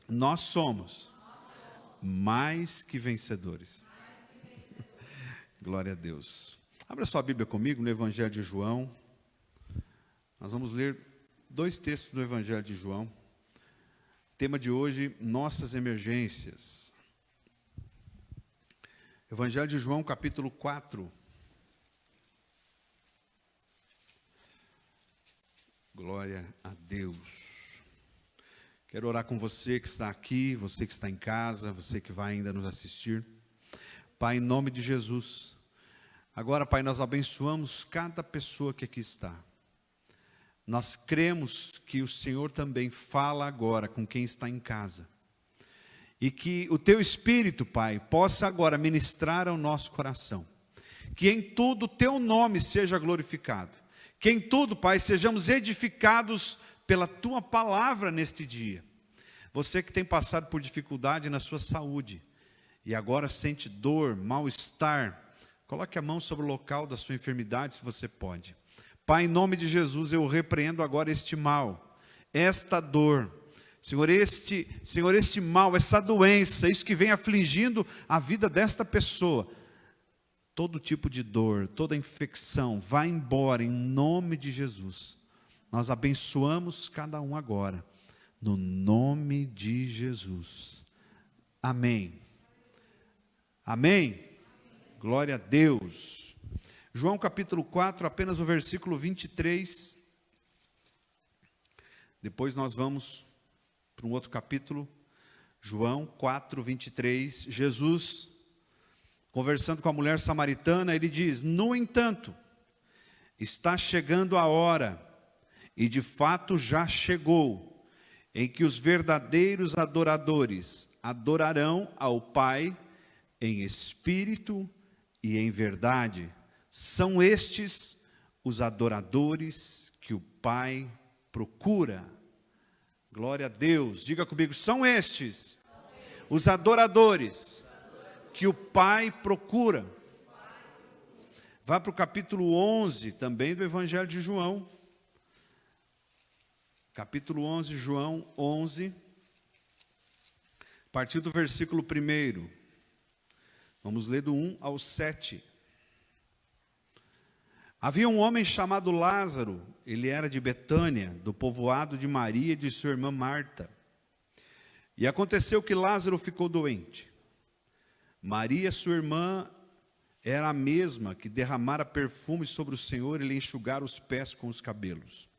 nós somos mais que vencedores. Glória a Deus. Abra sua Bíblia comigo no Evangelho de João. Nós vamos ler 2 textos do Evangelho de João. Tema de hoje, nossas emergências. Evangelho de João, capítulo 4. Glória a Deus. Quero orar com você que está aqui, você que está em casa, você que vai ainda nos assistir. Pai, em nome de Jesus, agora, Pai, nós abençoamos cada pessoa que aqui está. Nós cremos que o Senhor também fala agora com quem está em casa. E que o Teu Espírito, Pai, possa agora ministrar ao nosso coração. Que em tudo o Teu nome seja glorificado. Que em tudo, Pai, sejamos edificados pela Tua palavra neste dia. Você que tem passado por dificuldade na sua saúde e agora sente dor, mal-estar, coloque a mão sobre o local da sua enfermidade se você pode. Pai, em nome de Jesus, eu repreendo agora este mal, esta dor. Senhor, este mal, essa doença, isso que vem afligindo a vida desta pessoa. Todo tipo de dor, toda infecção, vai embora em nome de Jesus. Nós abençoamos cada um agora, no nome de Jesus. Amém. Amém. Glória a Deus. João capítulo 4, apenas o versículo 23. Depois nós vamos para um outro capítulo. João 4, 23. Jesus, conversando com a mulher samaritana, ele diz: no entanto, está chegando a hora, e de fato já chegou, em que os verdadeiros adoradores adorarão ao Pai em espírito e em verdade. São estes os adoradores que o Pai procura. Glória a Deus. Diga comigo, são estes os adoradores que o Pai procura. Vá para o capítulo 11 também do Evangelho de João. Capítulo 11, João 11. A partir do versículo 1. Vamos ler do 1 ao 7. Havia um homem chamado Lázaro, ele era de Betânia, do povoado de Maria e de sua irmã Marta. E aconteceu que Lázaro ficou doente. Maria, sua irmã, era a mesma que derramara perfume sobre o Senhor e lhe enxugara os pés com os cabelos.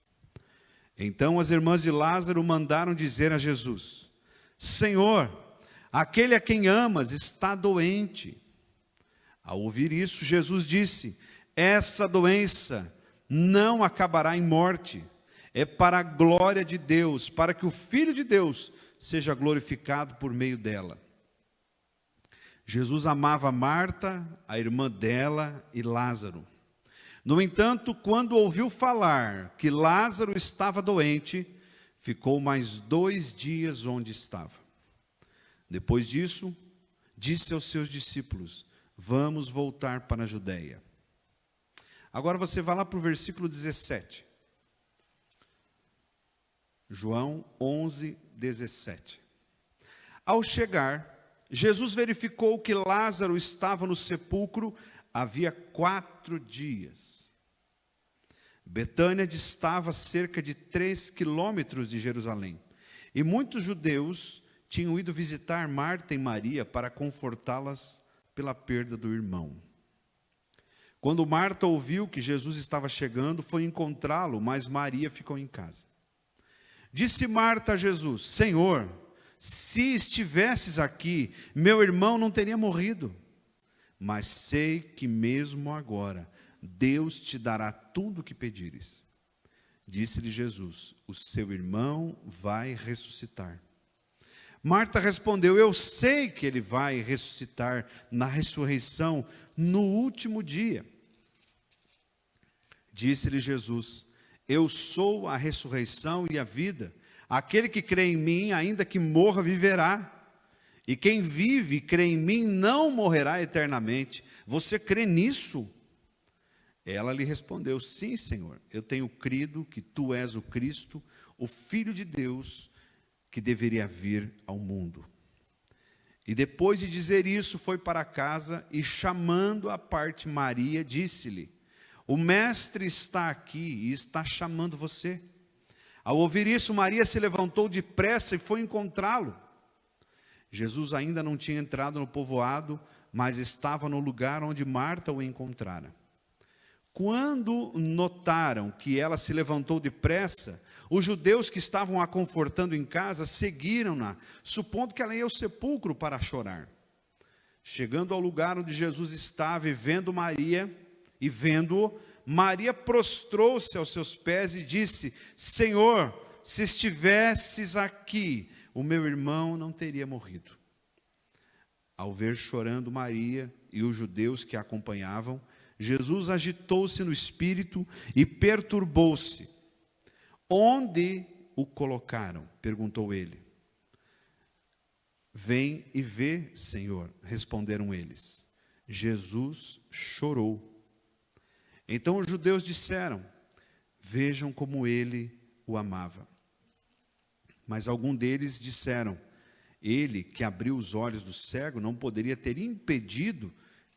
Então as irmãs de Lázaro mandaram dizer a Jesus: Senhor, aquele a quem amas está doente. Ao ouvir isso, Jesus disse: essa doença não acabará em morte, é para a glória de Deus, para que o Filho de Deus seja glorificado por meio dela. Jesus amava Marta, a irmã dela e Lázaro. No entanto, quando ouviu falar que Lázaro estava doente, ficou mais 2 dias onde estava. Depois disso, disse aos seus discípulos: vamos voltar para a Judeia. Agora você vai lá para o versículo 17. João 11, 17. Ao chegar, Jesus verificou que Lázaro estava no sepulcro havia 4 dias. Betânia distava cerca de 3 quilômetros de Jerusalém. E muitos judeus tinham ido visitar Marta e Maria para confortá-las pela perda do irmão. Quando Marta ouviu que Jesus estava chegando, foi encontrá-lo, mas Maria ficou em casa. Disse Marta a Jesus: Senhor, se estivesses aqui, meu irmão não teria morrido. Mas sei que mesmo agora, Deus te dará tudo o que pedires. Disse-lhe Jesus: o seu irmão vai ressuscitar. Marta respondeu: eu sei que ele vai ressuscitar na ressurreição no último dia. Disse-lhe Jesus: eu sou a ressurreição e a vida. Aquele que crê em mim, ainda que morra, viverá. E quem vive e crê em mim não morrerá eternamente. Você crê nisso? Ela lhe respondeu: sim, Senhor, eu tenho crido que tu és o Cristo, o Filho de Deus, que deveria vir ao mundo. E depois de dizer isso, foi para casa e, chamando à parte Maria, disse-lhe: o mestre está aqui e está chamando você. Ao ouvir isso, Maria se levantou depressa e foi encontrá-lo. Jesus ainda não tinha entrado no povoado, mas estava no lugar onde Marta o encontrara. Quando notaram que ela se levantou depressa, os judeus que estavam a confortando em casa seguiram-na, supondo que ela ia ao sepulcro para chorar. Chegando ao lugar onde Jesus estava e vendo Maria, Maria prostrou-se aos seus pés e disse: Senhor, se estivesses aqui, o meu irmão não teria morrido. Ao ver chorando Maria e os judeus que a acompanhavam, Jesus agitou-se no espírito e perturbou-se. Onde o colocaram? Perguntou ele. Vem e vê, Senhor, responderam eles. Jesus chorou. Então os judeus disseram: vejam como ele o amava. Mas algum deles disseram: ele que abriu os olhos do cego não poderia ter impedido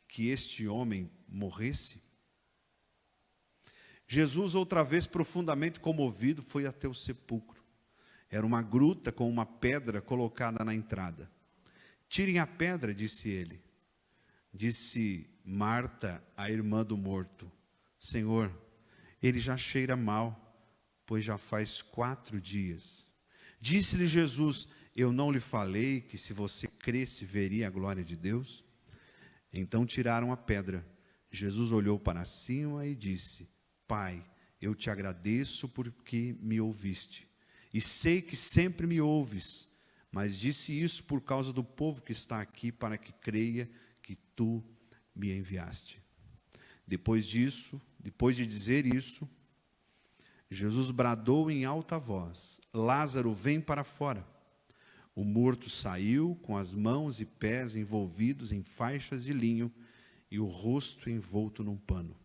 que este homem morresse? Jesus, outra vez profundamente comovido, foi até o sepulcro. Era uma gruta com uma pedra colocada na entrada. Tirem a pedra, disse ele. Disse Marta, a irmã do morto: Senhor, ele já cheira mal, pois já faz 4 dias. Disse-lhe Jesus: eu não lhe falei que se você cresce veria a glória de Deus? Então tiraram a pedra. Jesus olhou para cima e disse: Pai, eu te agradeço porque me ouviste. E sei que sempre me ouves, mas disse isso por causa do povo que está aqui, para que creia que tu me enviaste. Depois de dizer isso, Jesus bradou em alta voz: Lázaro, vem para fora. O morto saiu com as mãos e pés envolvidos em faixas de linho e o rosto envolto num pano.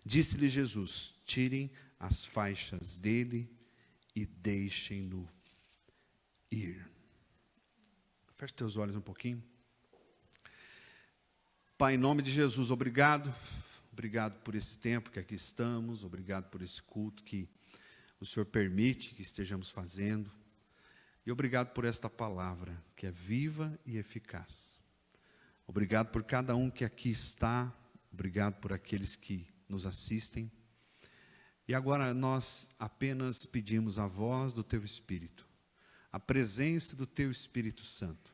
Disse-lhe Jesus: tirem as faixas dele e deixem-no ir. Feche teus olhos um pouquinho. Pai, em nome de Jesus, obrigado. Obrigado por esse tempo que aqui estamos. Obrigado por esse culto que o Senhor permite que estejamos fazendo. E obrigado por esta palavra, que é viva e eficaz. Obrigado por cada um que aqui está. Obrigado por aqueles que nos assistem. E agora nós apenas pedimos a voz do Teu Espírito, a presença do Teu Espírito Santo.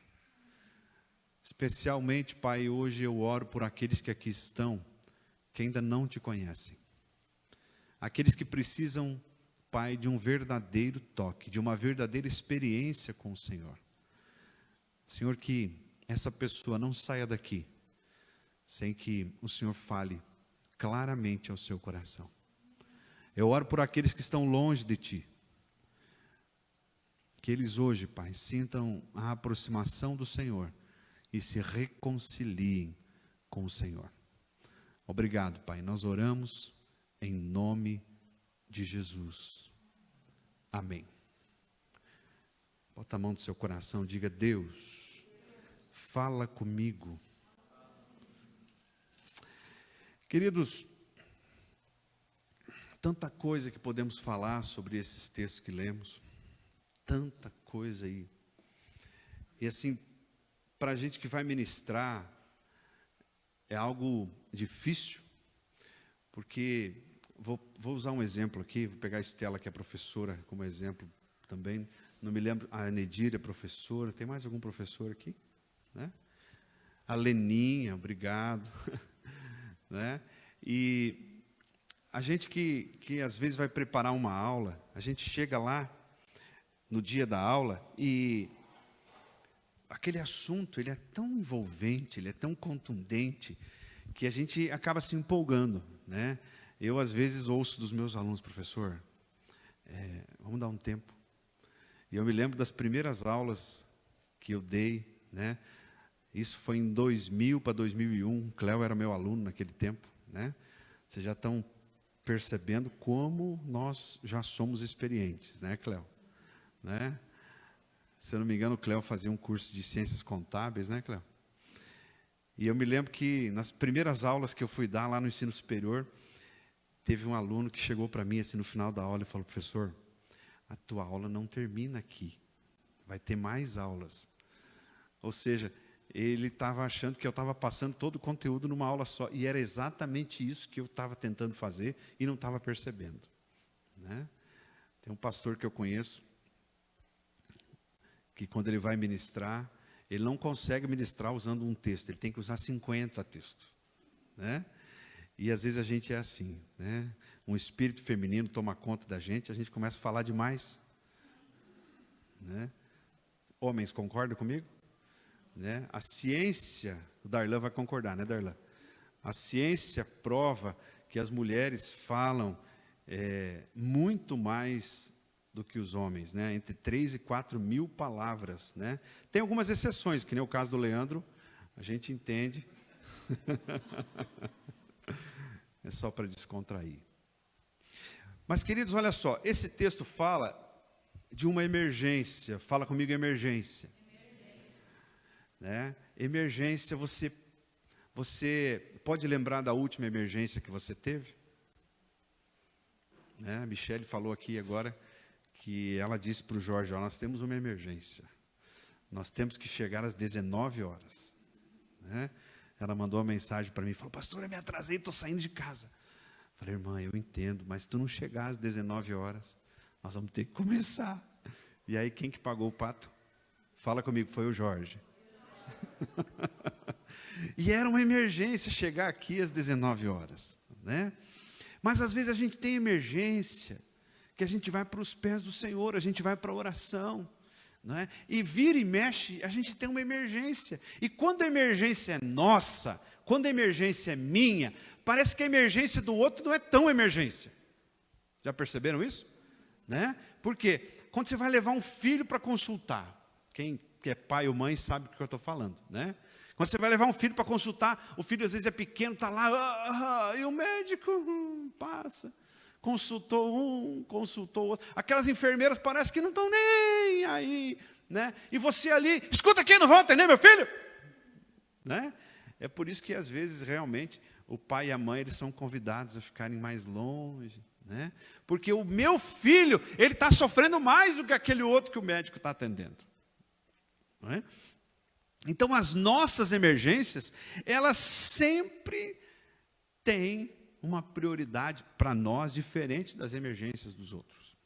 Especialmente, Pai, hoje eu oro por aqueles que aqui estão, que ainda não Te conhecem. Aqueles que precisam, Pai, de um verdadeiro toque, de uma verdadeira experiência com o Senhor. Senhor, que essa pessoa não saia daqui sem que o Senhor fale claramente ao seu coração. Eu oro por aqueles que estão longe de Ti. Que eles hoje, Pai, sintam a aproximação do Senhor e se reconciliem com o Senhor. Obrigado, Pai. Nós oramos em nome de Jesus. Amém. Bota a mão no seu coração, diga: Deus, fala comigo. Queridos, tanta coisa que podemos falar sobre esses textos que lemos, tanta coisa aí. E assim, para a gente que vai ministrar, é algo difícil, porque, vou usar um exemplo aqui, vou pegar a Estela, que é professora, como exemplo também. Não me lembro, a Nedir é professora, tem mais algum professor aqui? Né? A Leninha, obrigado. Né? E a gente que às vezes vai preparar uma aula, a gente chega lá no dia da aula e aquele assunto, ele é tão envolvente, ele é tão contundente, que a gente acaba se empolgando, né? Eu às vezes ouço dos meus alunos: professor, vamos dar um tempo. E eu me lembro das primeiras aulas que eu dei, né? Isso foi em 2000 para 2001, Cléo era meu aluno naquele tempo, né? Vocês já estão percebendo como nós já somos experientes, né, Cléo? Né? Se eu não me engano, o Cléo fazia um curso de ciências contábeis, né, Cléo? E eu me lembro que nas primeiras aulas que eu fui dar lá no ensino superior, teve um aluno que chegou para mim assim no final da aula e falou: professor, a tua aula não termina aqui, vai ter mais aulas. Ou seja, ele estava achando que eu estava passando todo o conteúdo numa aula só, e era exatamente isso que eu estava tentando fazer e não estava percebendo, né? Tem um pastor que eu conheço, que quando ele vai ministrar, ele não consegue ministrar usando um texto, ele tem que usar 50 textos, né? E às vezes a gente é assim, né? Um espírito feminino toma conta da gente, a gente começa a falar demais, né? Homens, concordam comigo? Né? A ciência, o Darlan vai concordar, né, Darlan? A ciência prova que as mulheres falam muito mais do que os homens, né? Entre 3 e 4 mil palavras, né? Tem algumas exceções, que nem o caso do Leandro, a gente entende. É só para descontrair. Mas, queridos, olha só, esse texto fala de uma emergência. Fala comigo, emergência. Né? Emergência, você pode lembrar da última emergência que você teve? Né? A Michele falou aqui agora que ela disse para o Jorge: ó, nós temos uma emergência, nós temos que chegar às 19 horas. Né? Ela mandou uma mensagem para mim, falou: pastor, eu me atrasei, estou saindo de casa. Falei: irmã, eu entendo, mas se tu não chegar às 19 horas, nós vamos ter que começar. E aí, quem que pagou o pato? Fala comigo, foi o Jorge. E era uma emergência chegar aqui às 19 horas, né? Mas às vezes a gente tem emergência, que a gente vai para os pés do Senhor, a gente vai para a oração, né? E vira e mexe, a gente tem uma emergência. E quando a emergência é nossa, quando a emergência é minha, parece que a emergência do outro não é tão emergência. Já perceberam isso? Né? Por quê? Quando você vai levar um filho para consultar, quem que é pai ou mãe sabe do que eu estou falando, né? Quando você vai levar um filho para consultar, o filho às vezes é pequeno, está lá, e o médico passa, consultou um, consultou outro. Aquelas enfermeiras parece que não estão nem aí, né? E você ali, escuta aqui, não vão atender meu filho? Né? É por isso que às vezes realmente o pai e a mãe eles são convidados a ficarem mais longe, né? Porque o meu filho, ele está sofrendo mais do que aquele outro que o médico está atendendo. Não é? Então, as nossas emergências, elas sempre têm uma prioridade para nós diferente das emergências dos outros.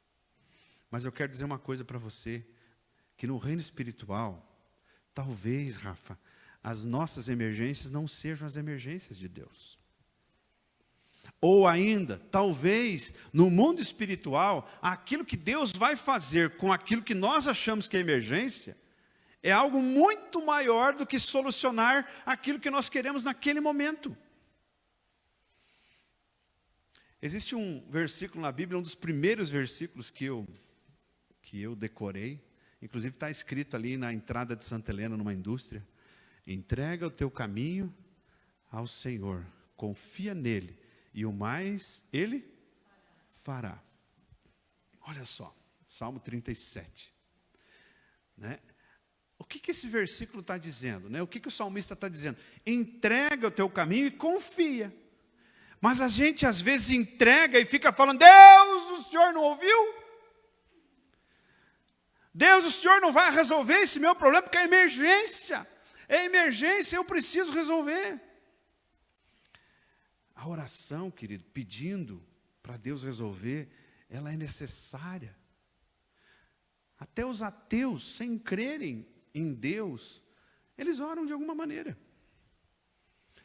Mas eu quero dizer uma coisa para você, que no reino espiritual, talvez, Rafa, as nossas emergências não sejam as emergências de Deus. Ou ainda, talvez, no mundo espiritual, aquilo que Deus vai fazer com aquilo que nós achamos que é emergência, é algo muito maior do que solucionar aquilo que nós queremos naquele momento. Existe um versículo na Bíblia, um dos primeiros versículos que eu decorei, inclusive está escrito ali na entrada de Santa Helena, numa indústria: entrega o teu caminho ao Senhor, confia nele, e o mais Ele fará. Olha só, Salmo 37. Né? O que esse versículo está dizendo? Né? O que o salmista está dizendo? Entrega o teu caminho e confia. Mas a gente às vezes entrega e fica falando: Deus, o Senhor não ouviu? Deus, o Senhor não vai resolver esse meu problema, porque é emergência. É emergência, eu preciso resolver. A oração, querido, pedindo para Deus resolver, ela é necessária. Até os ateus, sem crerem em Deus, eles oram de alguma maneira.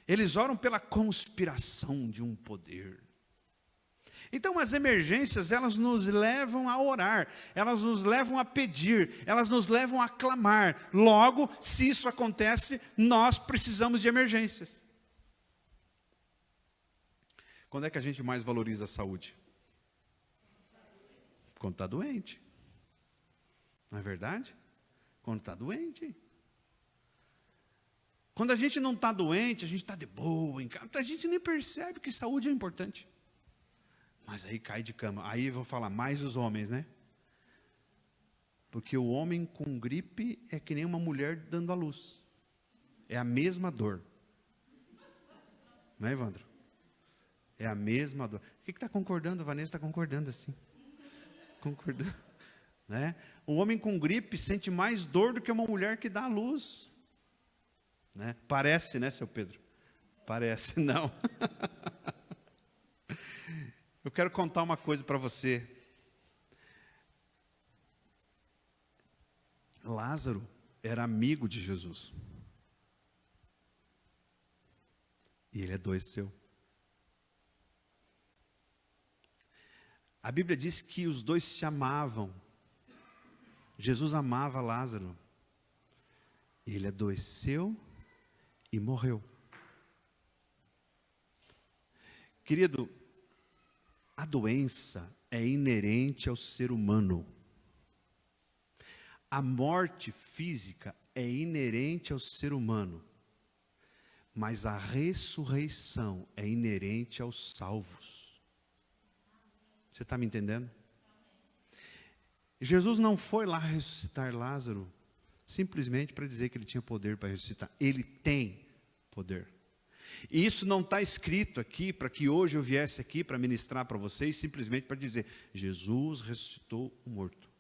Eles oram pela conspiração de um poder. Então as emergências, elas nos levam a orar, elas nos levam a pedir, elas nos levam a clamar. Logo, se isso acontece, nós precisamos de emergências. Quando é que a gente mais valoriza a saúde? Quando está doente. Não é verdade? Quando está doente. Quando a gente não está doente, a gente está de boa em casa, a gente nem percebe que saúde é importante. Mas aí cai de cama. Aí eu vou falar mais os homens, né? Porque o homem com gripe é que nem uma mulher dando à luz. É a mesma dor. Não é, Evandro? É a mesma dor. O que está concordando? A Vanessa está concordando assim. Concordando. Né? Um homem com gripe sente mais dor do que uma mulher que dá à luz. Né? Parece, né, seu Pedro? Parece, não. Eu quero contar uma coisa para você. Lázaro era amigo de Jesus. E ele adoeceu. A Bíblia diz que os dois se amavam. Jesus amava Lázaro. Ele adoeceu e morreu. Querido, a doença é inerente ao ser humano. A morte física é inerente ao ser humano. Mas a ressurreição é inerente aos salvos. Você está me entendendo? Jesus não foi lá ressuscitar Lázaro simplesmente para dizer que ele tinha poder para ressuscitar. Ele tem poder. E isso não está escrito aqui para que hoje eu viesse aqui para ministrar para vocês, simplesmente para dizer, Jesus ressuscitou o morto.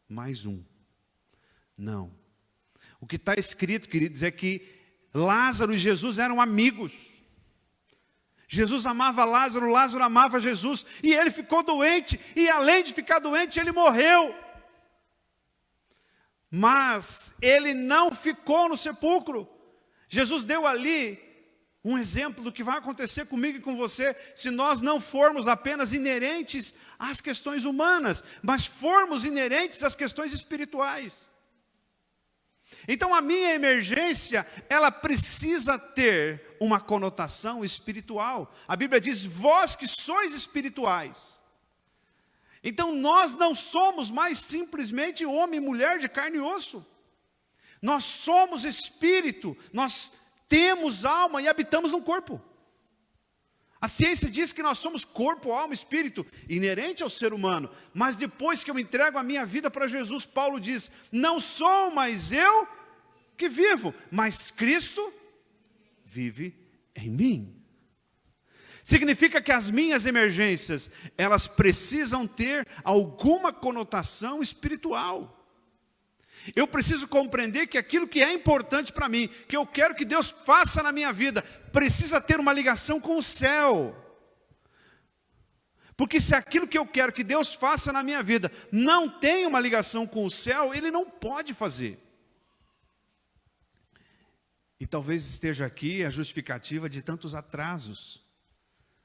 Mais um. Não. O que está escrito, queridos, é que Lázaro e Jesus eram amigos. Jesus amava Lázaro, Lázaro amava Jesus, e ele ficou doente, e além de ficar doente, ele morreu. Mas ele não ficou no sepulcro. Jesus deu ali um exemplo do que vai acontecer comigo e com você, se nós não formos apenas inerentes às questões humanas, mas formos inerentes às questões espirituais. Então a minha emergência, ela precisa ter uma conotação espiritual. A Bíblia diz, vós que sois espirituais. Então nós não somos mais simplesmente homem e mulher de carne e osso. Nós somos espírito, nós temos alma e habitamos no corpo. A ciência diz que nós somos corpo, alma e espírito, inerente ao ser humano. Mas depois que eu entrego a minha vida para Jesus, Paulo diz, não sou mais eu que vivo, mas Cristo vive em mim. Significa que as minhas emergências, elas precisam ter alguma conotação espiritual. Eu preciso compreender que aquilo que é importante para mim, que eu quero que Deus faça na minha vida, precisa ter uma ligação com o céu. Porque se aquilo que eu quero que Deus faça na minha vida não tem uma ligação com o céu, Ele não pode fazer. E talvez esteja aqui a justificativa de tantos atrasos.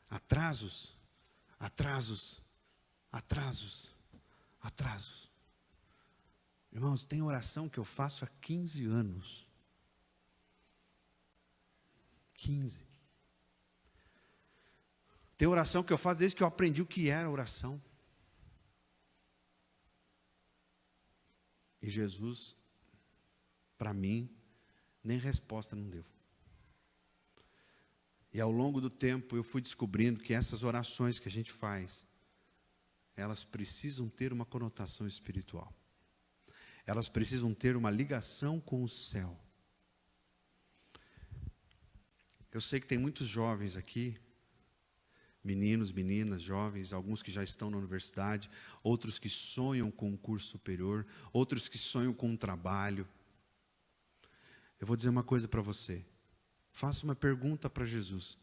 Atrasos, atrasos, atrasos, atrasos. Irmãos, tem oração que eu faço há 15 anos. 15. Tem oração que eu faço desde que eu aprendi o que era oração. E Jesus, para mim, nem resposta não deu. E ao longo do tempo eu fui descobrindo que essas orações que a gente faz, elas precisam ter uma conotação espiritual. Elas precisam ter uma ligação com o céu. Eu sei que tem muitos jovens aqui, meninos, meninas, jovens, alguns que já estão na universidade, outros que sonham com um curso superior, outros que sonham com um trabalho. Eu vou dizer uma coisa para você. Faça uma pergunta para Jesus.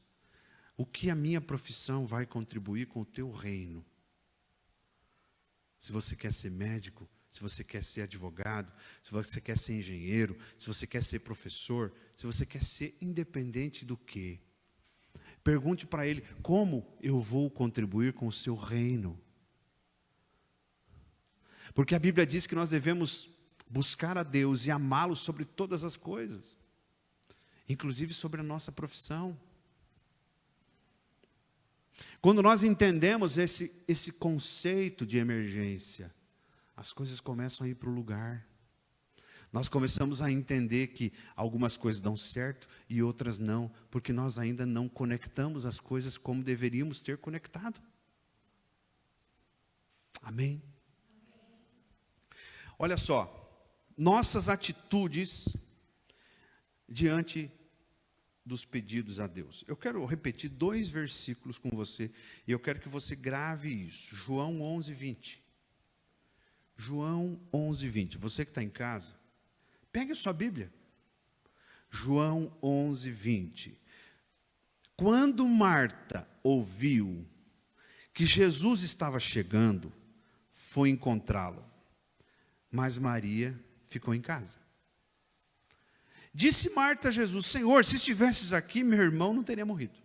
O que a minha profissão vai contribuir com o teu reino? Se você quer ser médico, se você quer ser advogado, se você quer ser engenheiro, se você quer ser professor, se você quer ser independente do quê? Pergunte para ele, como eu vou contribuir com o seu reino? Porque a Bíblia diz que nós devemos buscar a Deus e amá-lo sobre todas as coisas, inclusive sobre a nossa profissão. Quando nós entendemos esse conceito de emergência, as coisas começam a ir para o lugar. Nós começamos a entender que algumas coisas dão certo e outras não, porque nós ainda não conectamos as coisas como deveríamos ter conectado. Amém? Olha só, nossas atitudes diante dos pedidos a Deus. Eu quero repetir 2 versículos com você, e eu quero que você grave isso. João 11:20. João 11:20. Você que está em casa, pegue a sua Bíblia. João 11:20. Quando Marta ouviu que Jesus estava chegando, foi encontrá-lo, mas Maria ficou em casa. Disse Marta a Jesus: Senhor, se estivesses aqui, meu irmão não teria morrido.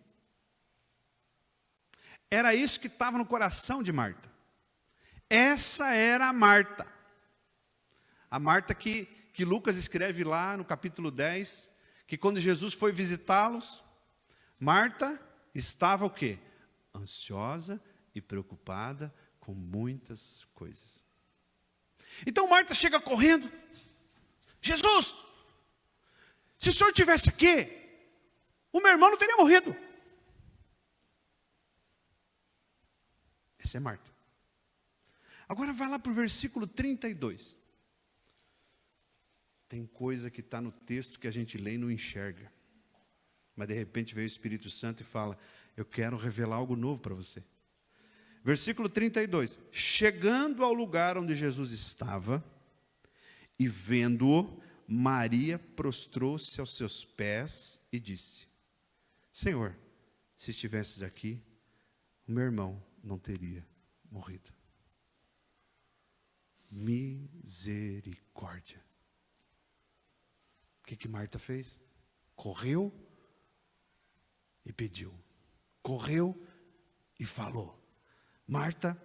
Era isso que estava no coração de Marta. Essa era a Marta. A Marta que Lucas escreve lá no capítulo 10, que quando Jesus foi visitá-los, Marta estava o quê? Ansiosa e preocupada com muitas coisas. Então Marta chega correndo: Jesus, se o senhor estivesse aqui, o meu irmão não teria morrido. Essa é Marta. Agora vai lá para o versículo 32. Tem coisa que está no texto que a gente lê e não enxerga. Mas de repente veio o Espírito Santo e fala: eu quero revelar algo novo para você. Versículo 32. Chegando ao lugar onde Jesus estava, e vendo-o, Maria prostrou-se aos seus pés e disse: Senhor, se estivesses aqui, o meu irmão não teria morrido. Misericórdia. O que Marta fez? Correu e pediu. Correu e falou. Marta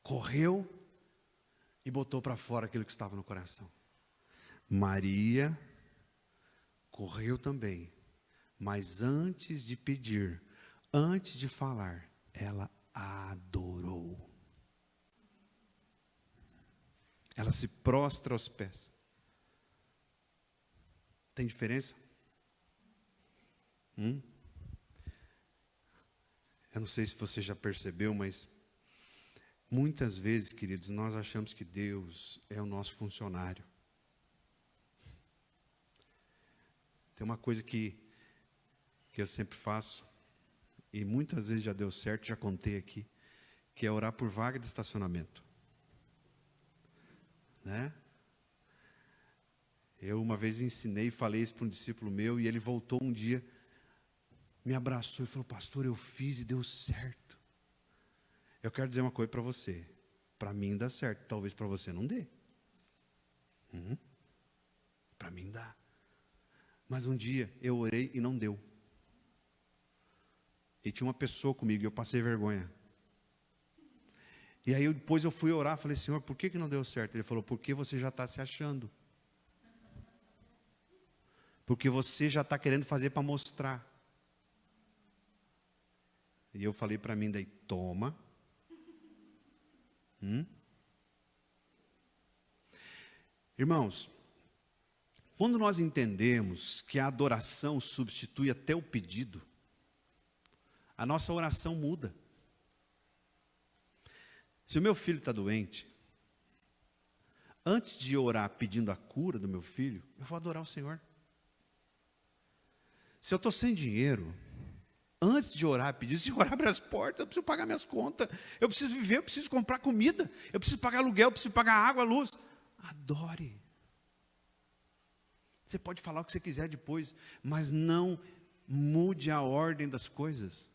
correu e botou para fora aquilo que estava no coração. Maria correu também, mas antes de pedir, antes de falar, ela adorou. Ela se prostra aos pés. Tem diferença? Eu não sei se você já percebeu, mas muitas vezes, queridos, nós achamos que Deus é o nosso funcionário. Tem uma coisa que eu sempre faço, e muitas vezes já deu certo, já contei aqui, que é orar por vaga de estacionamento. Né? Eu uma vez ensinei, falei isso para um discípulo meu, e ele voltou um dia, me abraçou e falou: pastor, eu fiz e deu certo. Eu quero dizer uma coisa para você: para mim dá certo, talvez para você não dê. Para mim dá. Mas um dia eu orei e não deu. E tinha uma pessoa comigo e eu passei vergonha. E aí depois eu fui orar, falei: Senhor, por que não deu certo? Ele falou: porque você já está se achando. Porque você já está querendo fazer para mostrar. E eu falei para mim daí: toma. Irmãos, quando nós entendemos que a adoração substitui até o pedido, a nossa oração muda. Se o meu filho está doente, antes de orar pedindo a cura do meu filho, eu vou adorar o Senhor. Se eu estou sem dinheiro, antes de orar pedindo, se orar para as portas, eu preciso pagar minhas contas, eu preciso viver, eu preciso comprar comida, eu preciso pagar aluguel, eu preciso pagar água, luz. Adore. Você pode falar o que você quiser depois, mas não mude a ordem das coisas.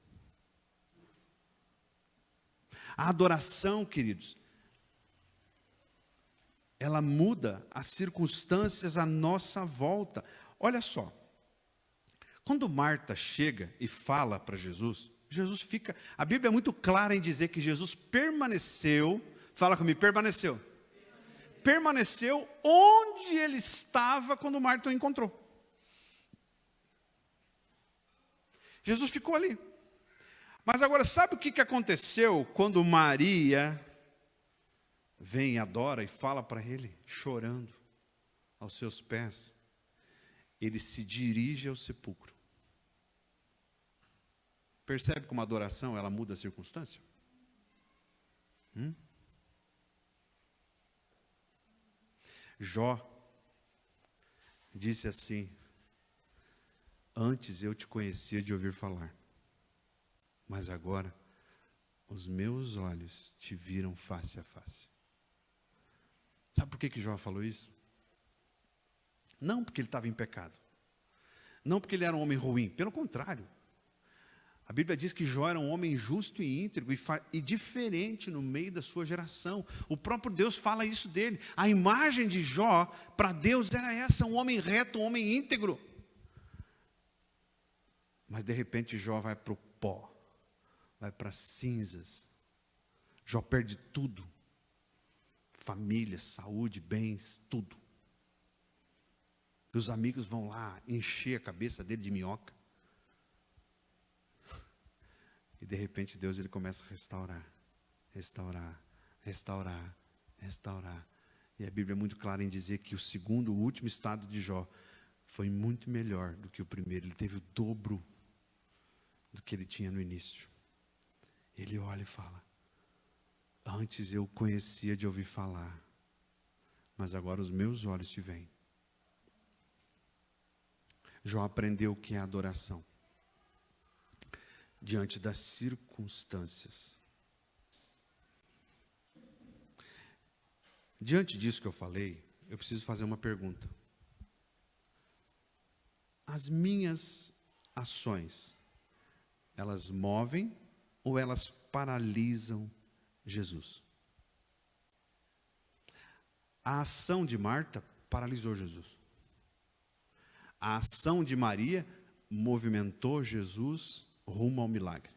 A adoração, queridos, ela muda as circunstâncias à nossa volta. Olha só, quando Marta chega e fala para Jesus, Jesus fica, a Bíblia é muito clara em dizer que Jesus permaneceu, fala comigo, permaneceu onde ele estava quando Marta o encontrou. Jesus ficou ali. Mas agora, sabe o que aconteceu quando Maria vem, adora e fala para ele, chorando aos seus pés? Ele se dirige ao sepulcro. Percebe como a adoração, ela muda a circunstância? Jó disse assim: antes eu te conhecia de ouvir falar, mas agora os meus olhos te viram face a face. Sabe por que Jó falou isso? Não porque ele estava em pecado, não porque ele era um homem ruim, pelo contrário. A Bíblia diz que Jó era um homem justo e íntegro e diferente no meio da sua geração. O próprio Deus fala isso dele. A imagem de Jó para Deus era essa, um homem reto, um homem íntegro. Mas de repente Jó vai para o pó, vai para as cinzas. Jó perde tudo. Família, saúde, bens, tudo. E os amigos vão lá encher a cabeça dele de minhoca. E de repente Deus ele começa a restaurar, restaurar, restaurar, restaurar. E a Bíblia é muito clara em dizer que o último estado de Jó foi muito melhor do que o primeiro. Ele teve o dobro do que ele tinha no início. Ele olha e fala: antes eu conhecia de ouvir falar, mas agora os meus olhos te veem. Jó aprendeu o que é adoração diante das circunstâncias. Diante disso que eu falei, eu preciso fazer uma pergunta. As minhas ações, elas movem ou elas paralisam Jesus? A ação de Marta paralisou Jesus. A ação de Maria movimentou Jesus rumo ao milagre.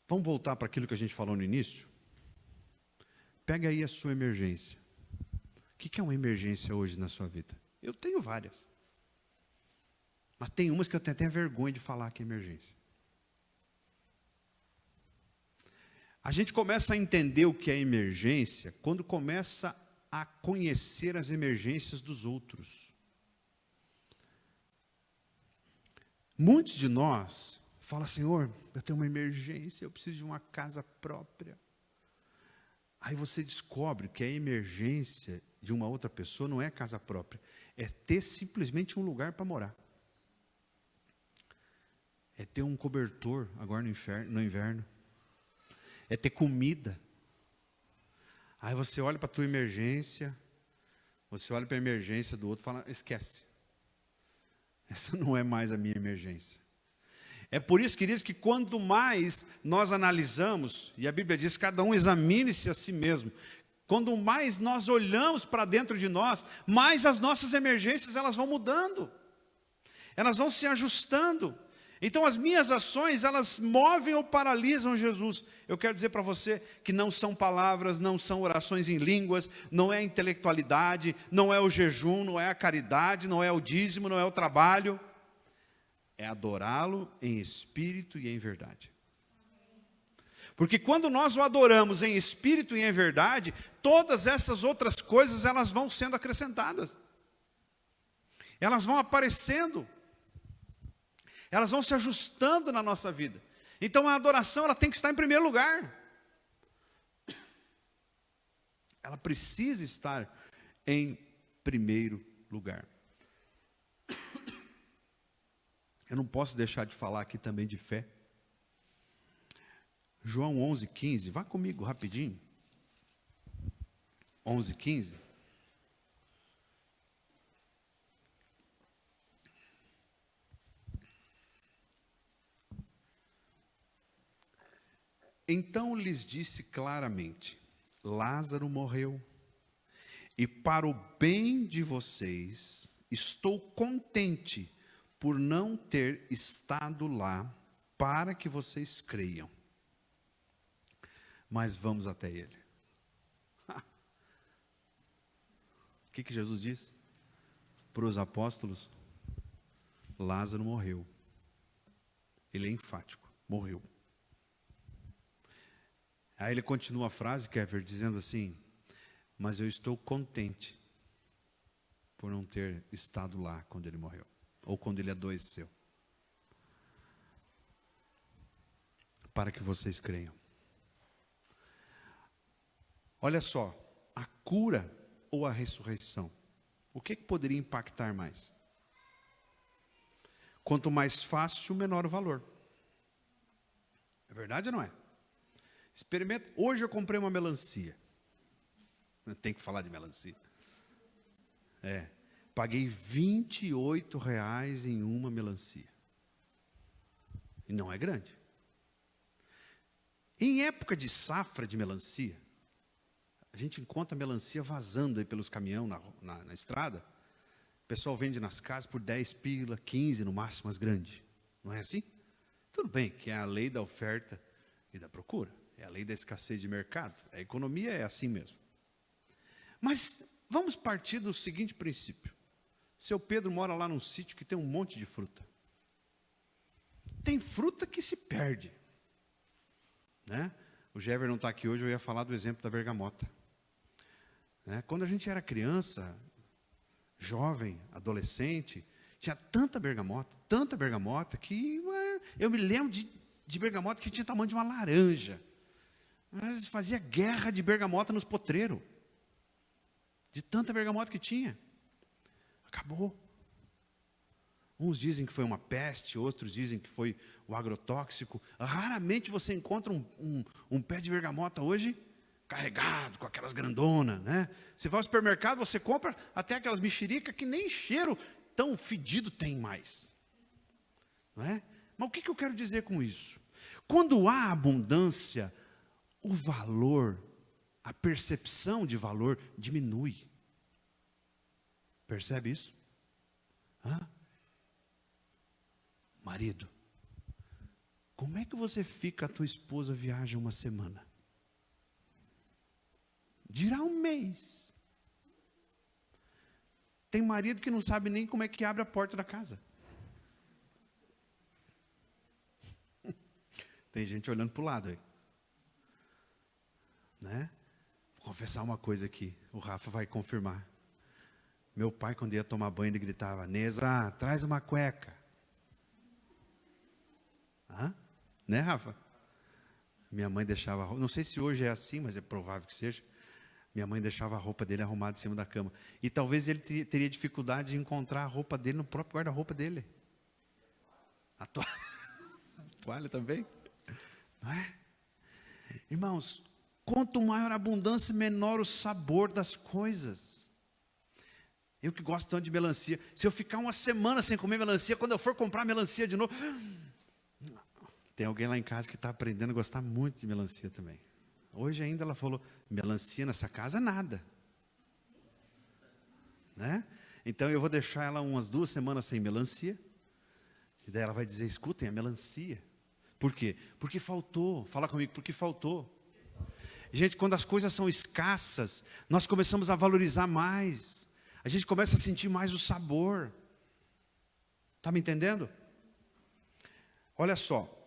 Vamos voltar para aquilo que a gente falou no início? Pega aí a sua emergência. O que é uma emergência hoje na sua vida? Eu tenho várias. Mas tem umas que eu tenho até vergonha de falar que é emergência. A gente começa a entender o que é emergência quando começa a conhecer as emergências dos outros. Muitos de nós falam: Senhor, eu tenho uma emergência, eu preciso de uma casa própria. Aí você descobre que a emergência de uma outra pessoa não é casa própria, é ter simplesmente um lugar para morar. É ter um cobertor agora no inverno. É ter comida. Aí você olha para a tua emergência, você olha para a emergência do outro e fala: esquece. Essa não é mais a minha emergência. É por isso, queridos, que quanto mais nós analisamos, e a Bíblia diz: cada um examine-se a si mesmo. Quando mais nós olhamos para dentro de nós, mais as nossas emergências elas vão mudando. Elas vão se ajustando. Então as minhas ações, elas movem ou paralisam Jesus. Eu quero dizer para você que não são palavras, não são orações em línguas, não é a intelectualidade, não é o jejum, não é a caridade, não é o dízimo, não é o trabalho. É adorá-lo em espírito e em verdade. Porque quando nós o adoramos em espírito e em verdade, todas essas outras coisas, elas vão sendo acrescentadas. Elas vão aparecendo. Elas vão se ajustando na nossa vida. Então a adoração ela tem que estar em primeiro lugar. Ela precisa estar em primeiro lugar. Eu não posso deixar de falar aqui também de fé. João 11:15, vá comigo rapidinho. 11:15. Então lhes disse claramente: Lázaro morreu, e para o bem de vocês, estou contente por não ter estado lá, para que vocês creiam. Mas vamos até ele. O que Jesus disse para os apóstolos? Lázaro morreu. Ele é enfático, morreu. Aí ele continua a frase, Kéfer, dizendo assim: mas eu estou contente por não ter estado lá quando ele morreu, ou quando ele adoeceu, para que vocês creiam. Olha só, a cura ou a ressurreição? O que poderia impactar mais? Quanto mais fácil, menor o valor. É verdade ou não é? Experimenta. Hoje eu comprei uma melancia. Tem que falar de melancia. Paguei R$28 em uma melancia. E não é grande. Em época de safra de melancia, a gente encontra melancia vazando aí pelos caminhões na estrada. O pessoal vende nas casas por 10 pila, 15 no máximo, as grandes. Não é assim? Tudo bem, que é a lei da oferta e da procura. É a lei da escassez de mercado. A economia é assim mesmo. Mas vamos partir do seguinte princípio. Seu Pedro mora lá num sítio que tem um monte de fruta. Tem fruta que se perde. Né? O Jever não está aqui hoje, eu ia falar do exemplo da bergamota. Né? Quando a gente era criança, jovem, adolescente, tinha tanta bergamota, que eu me lembro de bergamota que tinha tamanho de uma laranja. Mas fazia guerra de bergamota nos potreiros. De tanta bergamota que tinha. Acabou. Uns dizem que foi uma peste, outros dizem que foi o agrotóxico. Raramente você encontra um pé de bergamota hoje carregado, com aquelas grandonas, né? Você vai ao supermercado, você compra até aquelas mexericas que nem cheiro tão fedido tem mais. Não é? Mas o que eu quero dizer com isso? Quando há abundância, o valor, a percepção de valor diminui. Percebe isso? Marido, como é que você fica, a tua esposa viaja uma semana? Dirá um mês. Tem marido que não sabe nem como é que abre a porta da casa. Tem gente olhando para o lado aí. Né? Vou confessar uma coisa aqui, o Rafa vai confirmar. Meu pai, quando ia tomar banho, ele gritava: Neza, traz uma cueca. Né, Rafa? Minha mãe deixava a roupa, não sei se hoje é assim, mas é provável que seja. Minha mãe deixava a roupa dele arrumada em cima da cama. E talvez ele teria dificuldade de encontrar a roupa dele no próprio guarda-roupa dele. A toalha também. Não é? Irmãos, quanto maior a abundância, menor o sabor das coisas. Eu que gosto tanto de melancia, se eu ficar uma semana sem comer melancia, quando eu for comprar melancia de novo... Tem alguém lá em casa que está aprendendo a gostar muito de melancia também. Hoje ainda ela falou: melancia nessa casa, nada. Né? Então eu vou deixar ela umas 2 semanas sem melancia. E daí ela vai dizer: escutem, a melancia. Por quê? Porque faltou. Fala comigo, porque faltou. Gente, quando as coisas são escassas, nós começamos a valorizar mais. A gente começa a sentir mais o sabor. Está me entendendo? Olha só.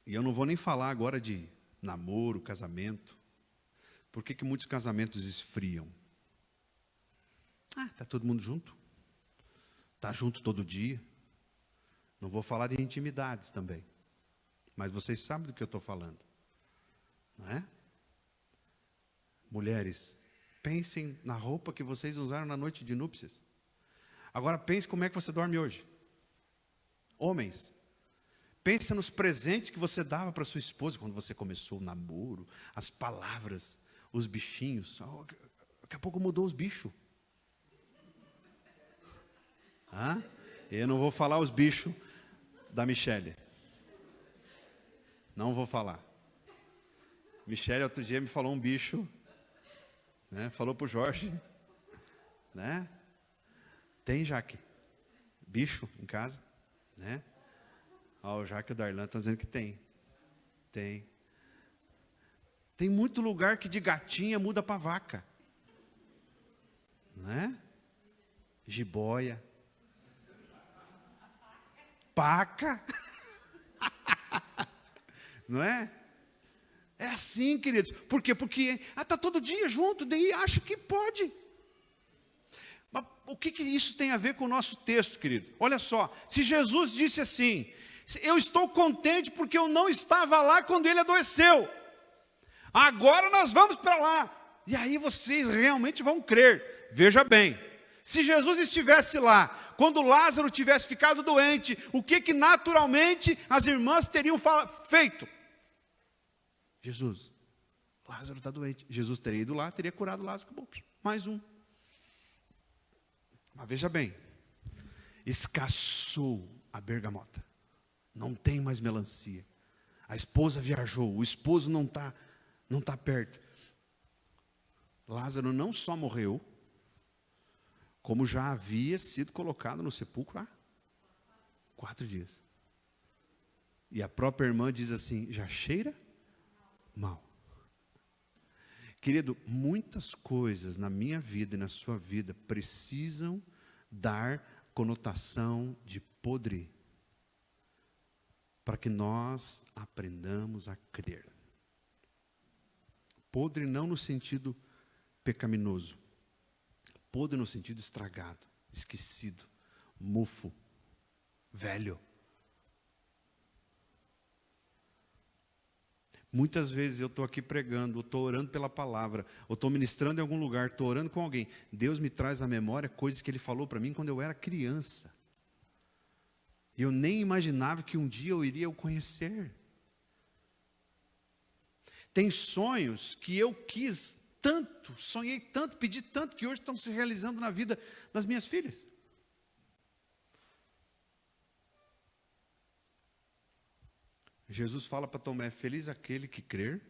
E eu não vou nem falar agora de namoro, casamento. Por que muitos casamentos esfriam? Está todo mundo junto. Está junto todo dia. Não vou falar de intimidades também. Mas vocês sabem do que eu estou falando. Não é? Mulheres, pensem na roupa que vocês usaram na noite de núpcias. Agora pense como é que você dorme hoje. Homens, pensa nos presentes que você dava para sua esposa quando você começou o namoro, as palavras, os bichinhos. Daqui a pouco mudou os bichos. Eu não vou falar os bichos da Michele. Não vou falar. Michele outro dia me falou um bicho, né? Falou para o Jorge, né? Tem, Jaque, bicho em casa, né? O Jaque e o Darlan estão dizendo que tem. Tem. Tem muito lugar que de gatinha muda para vaca. Não é? Jiboia. Paca. Não é? É assim, queridos. Por quê? Porque está todo dia junto, daí acha que pode. Mas o que isso tem a ver com o nosso texto, querido? Olha só, se Jesus disse assim: eu estou contente porque eu não estava lá quando ele adoeceu. Agora nós vamos para lá. E aí vocês realmente vão crer. Veja bem, se Jesus estivesse lá, quando Lázaro tivesse ficado doente, o que naturalmente as irmãs teriam feito? Jesus, Lázaro está doente. Jesus teria ido lá, teria curado Lázaro. Bom, mais um. Mas veja bem, escassou a bergamota. Não tem mais melancia. A esposa viajou, o esposo não tá perto. Lázaro não só morreu, como já havia sido colocado no sepulcro há 4 dias. E a própria irmã diz assim, já cheira mal. Querido, muitas coisas na minha vida e na sua vida precisam dar conotação de podre, para que nós aprendamos a crer. Podre não no sentido pecaminoso, podre no sentido estragado, esquecido, mofo, velho. Muitas vezes eu estou aqui pregando, eu estou orando pela palavra, eu estou ministrando em algum lugar, estou orando com alguém. Deus me traz à memória coisas que Ele falou para mim quando eu era criança. Eu nem imaginava que um dia eu iria o conhecer. Tem sonhos que eu quis tanto, sonhei tanto, pedi tanto, que hoje estão se realizando na vida das minhas filhas. Jesus fala para Tomé, feliz aquele que crer,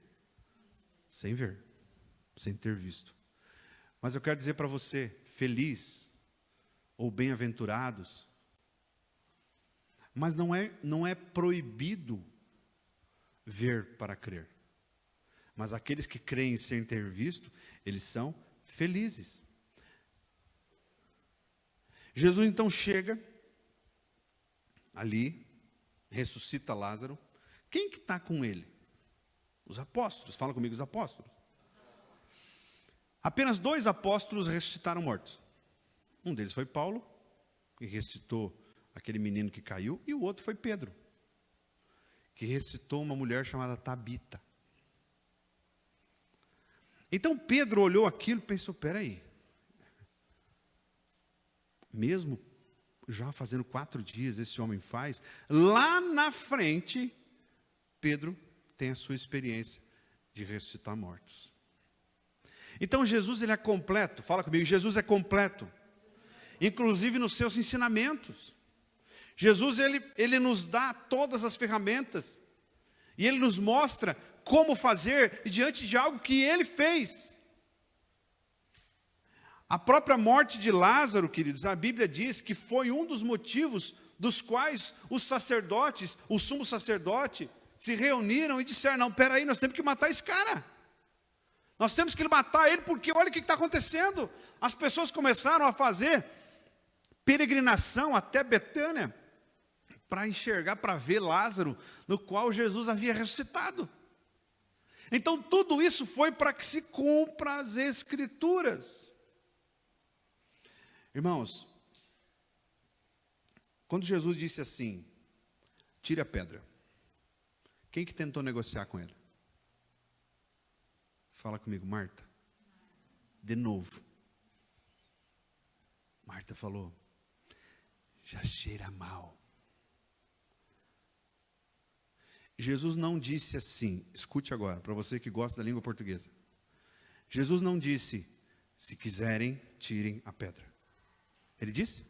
sem ver, sem ter visto. Mas eu quero dizer para você, feliz, ou bem-aventurados, mas não é proibido ver para crer. Mas aqueles que creem sem ter visto, eles são felizes. Jesus então chega ali, ressuscita Lázaro. Quem que está com ele? Os apóstolos. Fala comigo, os apóstolos. Apenas 2 apóstolos ressuscitaram mortos. Um deles foi Paulo, que ressuscitou aquele menino que caiu, e o outro foi Pedro, que ressuscitou uma mulher chamada Tabita. Então Pedro olhou aquilo e pensou, peraí, mesmo já fazendo 4 dias esse homem faz, lá na frente, Pedro tem a sua experiência de ressuscitar mortos. Então Jesus ele é completo, fala comigo, Jesus é completo, inclusive nos seus ensinamentos. Jesus ele nos dá todas as ferramentas, e Ele nos mostra como fazer diante de algo que Ele fez. A própria morte de Lázaro, queridos, a Bíblia diz que foi um dos motivos dos quais os sacerdotes, o sumo sacerdote, se reuniram e disseram, não, peraí, nós temos que matar esse cara. Nós temos que matar ele, porque olha o que está acontecendo. As pessoas começaram a fazer peregrinação até Betânia, para enxergar, para ver Lázaro, no qual Jesus havia ressuscitado. Então tudo isso foi para que se cumpra as Escrituras. Irmãos, quando Jesus disse assim, tire a pedra, quem que tentou negociar com ele? Fala comigo, Marta. De novo. Marta falou, já cheira mal. Jesus não disse assim, escute agora, para você que gosta da língua portuguesa. Jesus não disse, se quiserem, tirem a pedra. Ele disse?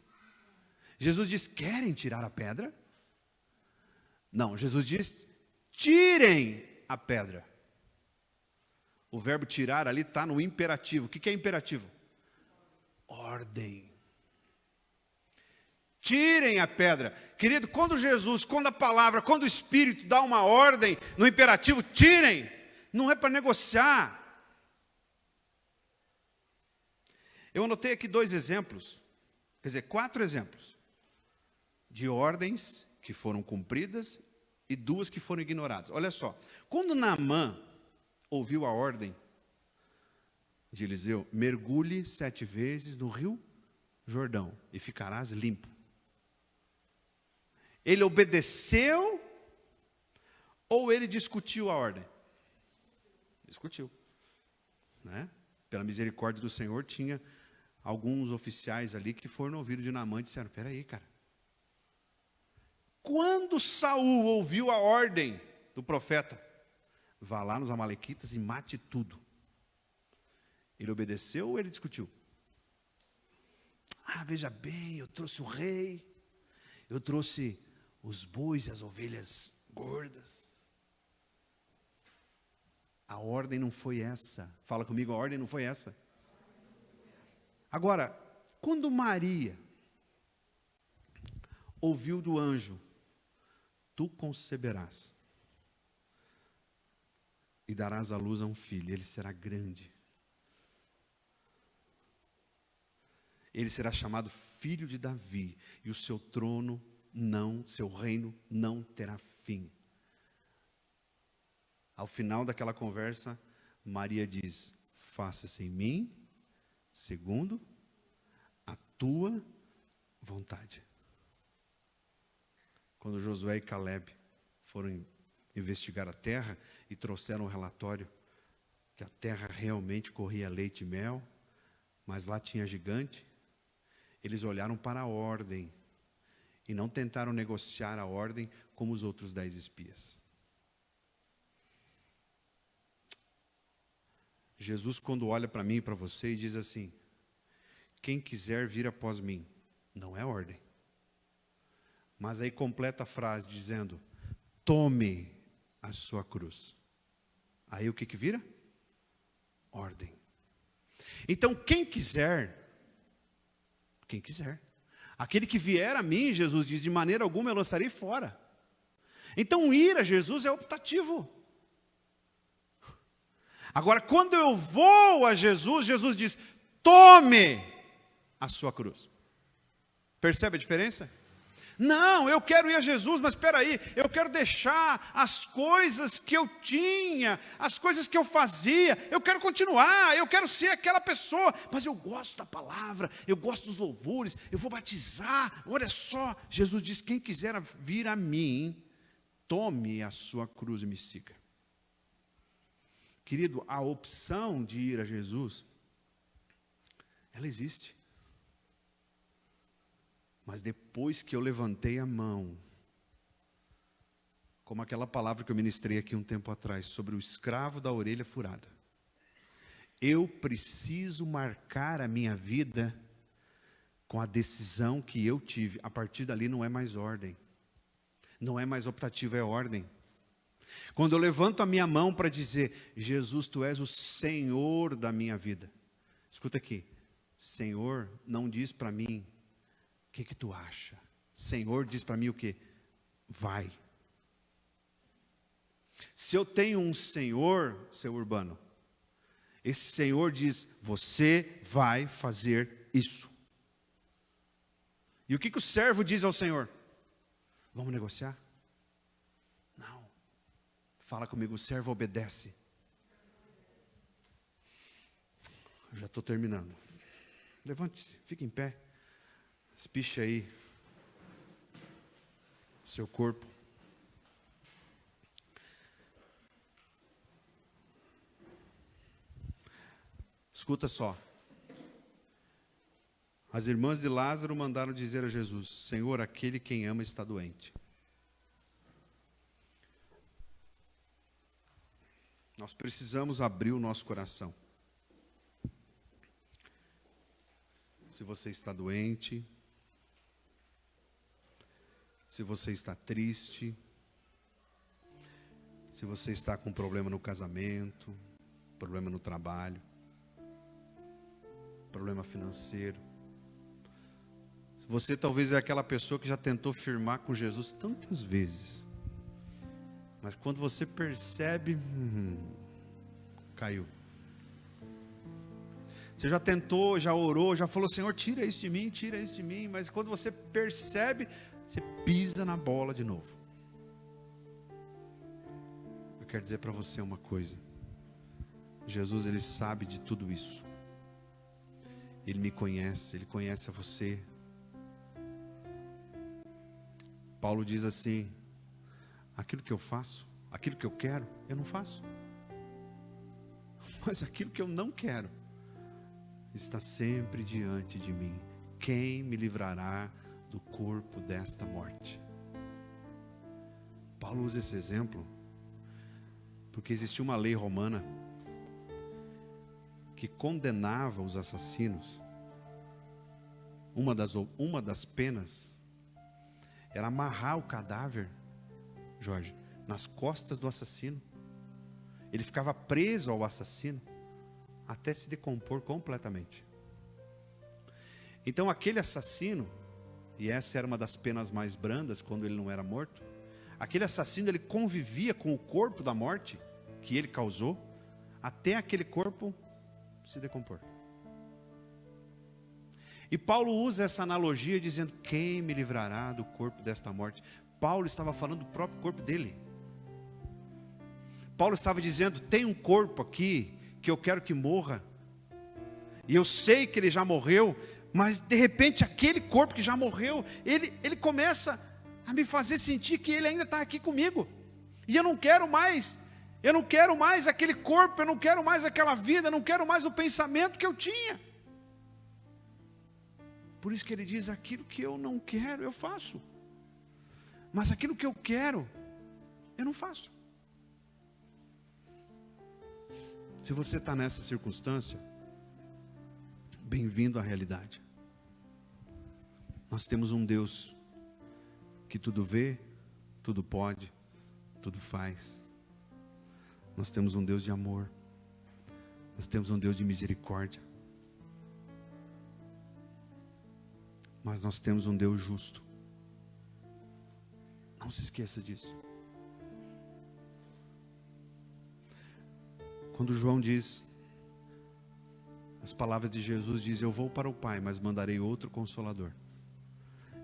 Jesus disse, querem tirar a pedra? Não, Jesus disse, tirem a pedra. O verbo tirar ali está no imperativo. O que é imperativo? Ordem. Tirem a pedra. Querido, quando a palavra, quando o Espírito dá uma ordem no imperativo, tirem, não é para negociar. Eu anotei aqui 2 exemplos, quer dizer, 4 exemplos, de ordens que foram cumpridas e 2 que foram ignoradas. Olha só, quando Naamã ouviu a ordem de Eliseu, mergulhe 7 vezes no rio Jordão e ficarás limpo. Ele obedeceu ou ele discutiu a ordem? Discutiu, né? pela misericórdia do Senhor, tinha alguns oficiais ali que foram no ouvido de Naamã e disseram: espera aí, cara. Quando Saul ouviu a ordem do profeta, vá lá nos amalequitas e mate tudo, ele obedeceu ou ele discutiu? Veja bem, eu trouxe o rei, eu trouxe os bois e as ovelhas gordas. A ordem não foi essa. Fala comigo, a ordem não foi essa. Agora, quando Maria ouviu do anjo: tu conceberás e darás à luz a um filho, ele será grande. Ele será chamado filho de Davi, e o seu trono seu reino não terá fim. Ao final daquela conversa, Maria diz: faça-se em mim segundo a tua vontade. Quando Josué e Caleb foram investigar a terra e trouxeram o relatório que a terra realmente corria leite e mel, mas lá tinha gigante, eles olharam para a ordem e não tentaram negociar a ordem como os outros 10 espias. Jesus, quando olha para mim e para você e diz assim: quem quiser vir após mim, não é ordem. Mas aí completa a frase dizendo: tome a sua cruz. Aí o que vira? Ordem. Então quem quiser, aquele que vier a mim, Jesus diz, de maneira alguma eu lançarei fora. Então ir a Jesus é optativo. Agora, quando eu vou a Jesus, Jesus diz: tome a sua cruz. Percebe a diferença? Não, eu quero ir a Jesus, mas espera aí, eu quero deixar as coisas que eu tinha, as coisas que eu fazia, eu quero continuar, eu quero ser aquela pessoa, mas eu gosto da palavra, eu gosto dos louvores, eu vou batizar. Olha só, Jesus diz: quem quiser vir a mim, tome a sua cruz e me siga. Querido, a opção de ir a Jesus, ela existe. Mas depois que eu levantei a mão, como aquela palavra que eu ministrei aqui um tempo atrás, sobre o escravo da orelha furada, eu preciso marcar a minha vida com a decisão que eu tive. A partir dali não é mais ordem, não é mais optativo, é ordem. Quando eu levanto a minha mão para dizer: Jesus, tu és o Senhor da minha vida. Escuta aqui, Senhor não diz para mim: o que tu acha? Senhor diz para mim o quê? Vai. Se eu tenho um Senhor, seu Urbano, esse Senhor diz: você vai fazer isso. E o que o servo diz ao Senhor? Vamos negociar? Não. Fala comigo, o servo obedece. Eu já estou terminando. Levante-se, fique em pé. Espiche aí seu corpo. Escuta só. As irmãs de Lázaro mandaram dizer a Jesus: Senhor, aquele quem ama está doente. Nós precisamos abrir o nosso coração. Se você está doente, se você está triste, se você está com problema no casamento, problema no trabalho, problema financeiro, você talvez é aquela pessoa que já tentou firmar com Jesus tantas vezes, mas quando você percebe, caiu. Você já tentou, já orou, já falou: Senhor, tira isso de mim, mas quando você percebe, você pisa na bola de novo. Eu quero dizer para você uma coisa: Jesus, Ele sabe de tudo isso. Ele me conhece, Ele conhece a você. Paulo diz assim: aquilo que eu faço, aquilo que eu quero, eu não faço. Mas aquilo que eu não quero, está sempre diante de mim. Quem me livrará do corpo desta morte? Paulo usa esse exemplo porque existia uma lei romana que condenava os assassinos. Uma das penas era amarrar o cadáver, Jorge, nas costas do assassino. Ele ficava preso ao assassino até se decompor completamente. Então aquele assassino, e essa era uma das penas mais brandas quando ele não era morto, aquele assassino, ele convivia com o corpo da morte que ele causou até aquele corpo se decompor. E Paulo usa essa analogia dizendo: quem me livrará do corpo desta morte? Paulo estava falando do próprio corpo dele. Paulo estava dizendo: tem um corpo aqui que eu quero que morra, e eu sei que ele já morreu, mas de repente aquele corpo que já morreu, ele começa a me fazer sentir que ele ainda está aqui comigo, e eu não quero mais aquele corpo, eu não quero mais aquela vida, eu não quero mais o pensamento que eu tinha. Por isso que ele diz: aquilo que eu não quero, eu faço, mas aquilo que eu quero, eu não faço. Se você está nessa circunstância, bem-vindo à realidade. Nós temos um Deus que tudo vê, tudo pode, tudo faz. Nós temos um Deus de amor. Nós temos um Deus de misericórdia. Mas nós temos um Deus justo. Não se esqueça disso. Quando João diz, as palavras de Jesus dizem: eu vou para o Pai, mas mandarei outro Consolador,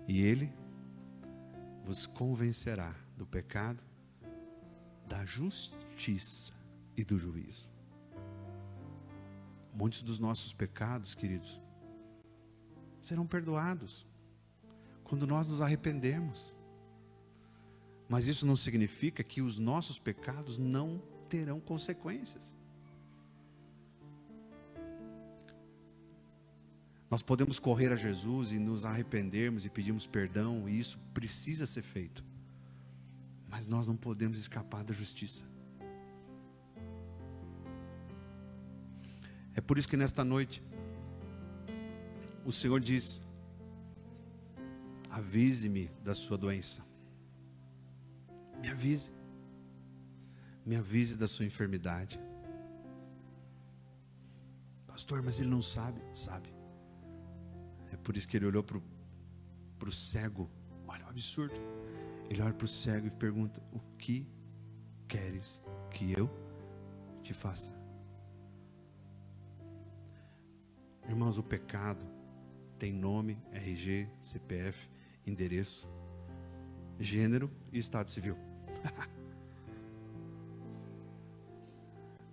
e Ele vos convencerá do pecado, da justiça e do juízo. Muitos dos nossos pecados, queridos, serão perdoados quando nós nos arrependermos. Mas isso não significa que os nossos pecados não terão consequências. Nós podemos correr a Jesus e nos arrependermos e pedirmos perdão, e isso precisa ser feito. Mas nós não podemos escapar da justiça. É por isso que nesta noite o Senhor diz: avise-me da sua doença. Me avise. Me avise da sua enfermidade. Pastor, mas ele não sabe. Sabe. É por isso que ele olhou para o cego. Olha o absurdo. Ele olha para o cego e pergunta: o que queres que eu te faça? Irmãos, o pecado tem nome, RG, CPF, endereço, gênero e estado civil.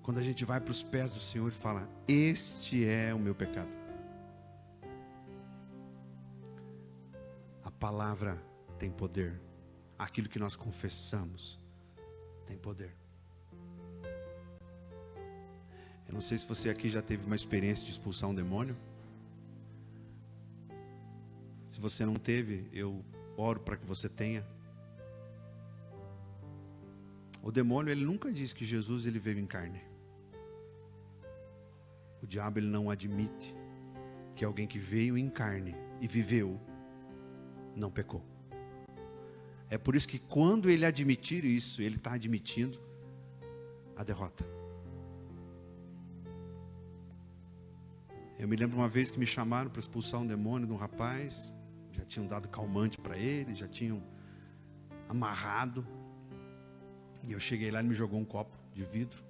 Quando a gente vai para os pés do Senhor e fala: este é o meu pecado. A palavra tem poder. Aquilo que nós confessamos tem poder. Eu não sei se você aqui já teve uma experiência de expulsar um demônio. Se você não teve, eu oro para que você tenha. O demônio, ele nunca diz que Jesus ele veio em carne. O diabo, ele não admite que alguém que veio em carne e viveu não pecou. É por isso que quando ele admitir isso, ele está admitindo a derrota. Eu me lembro uma vez que me chamaram para expulsar um demônio de um rapaz. Já tinham dado calmante para ele, já tinham amarrado. E eu cheguei lá, ele me jogou um copo de vidro.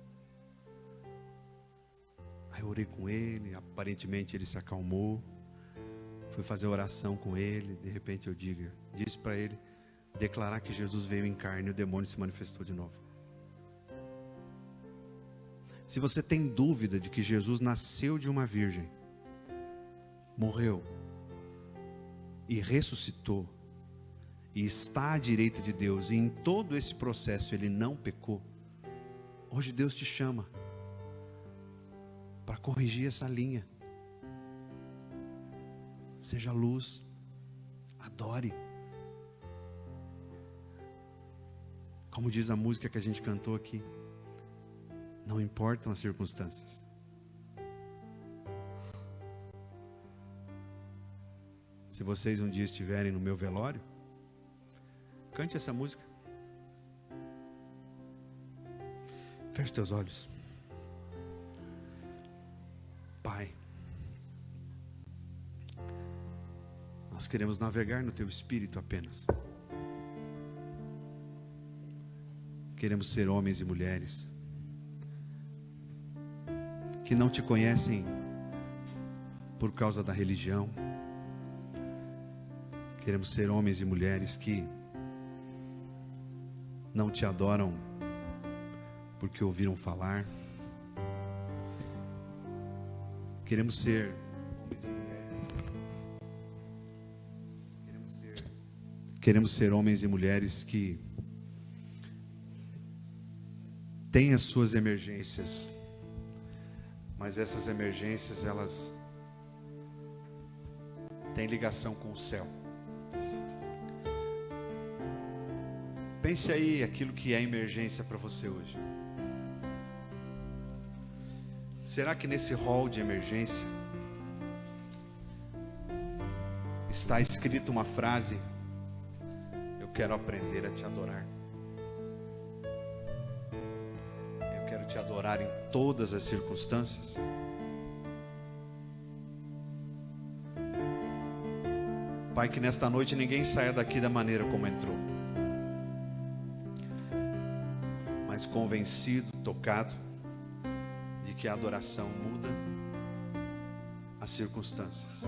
Aí eu orei com ele, aparentemente ele se acalmou. Fui fazer oração com ele, de repente eu disse para ele declarar que Jesus veio em carne e o demônio se manifestou de novo. Se você tem dúvida de que Jesus nasceu de uma virgem, morreu e ressuscitou e está à direita de Deus, e em todo esse processo ele não pecou, hoje Deus te chama para corrigir essa linha. seja luz, adore. Como diz a música que a gente cantou aqui, não importam as circunstâncias. Se vocês um dia estiverem no meu velório, cante essa música. Feche teus olhos. Pai, nós queremos navegar no teu espírito apenas. Queremos ser homens e mulheres que não te conhecem por causa da religião. Queremos ser homens e mulheres que não te adoram porque ouviram falar. Queremos ser homens e mulheres. Queremos ser homens e mulheres que têm as suas emergências, mas essas emergências, elas têm ligação com o céu. Pense aí aquilo que é emergência para você hoje. Será que nesse hall de emergência está escrito uma frase: eu quero aprender a te adorar. Eu quero te adorar em todas as circunstâncias. Pai, que nesta noite ninguém saia daqui da maneira como entrou, mas convencido, tocado de que a adoração muda as circunstâncias.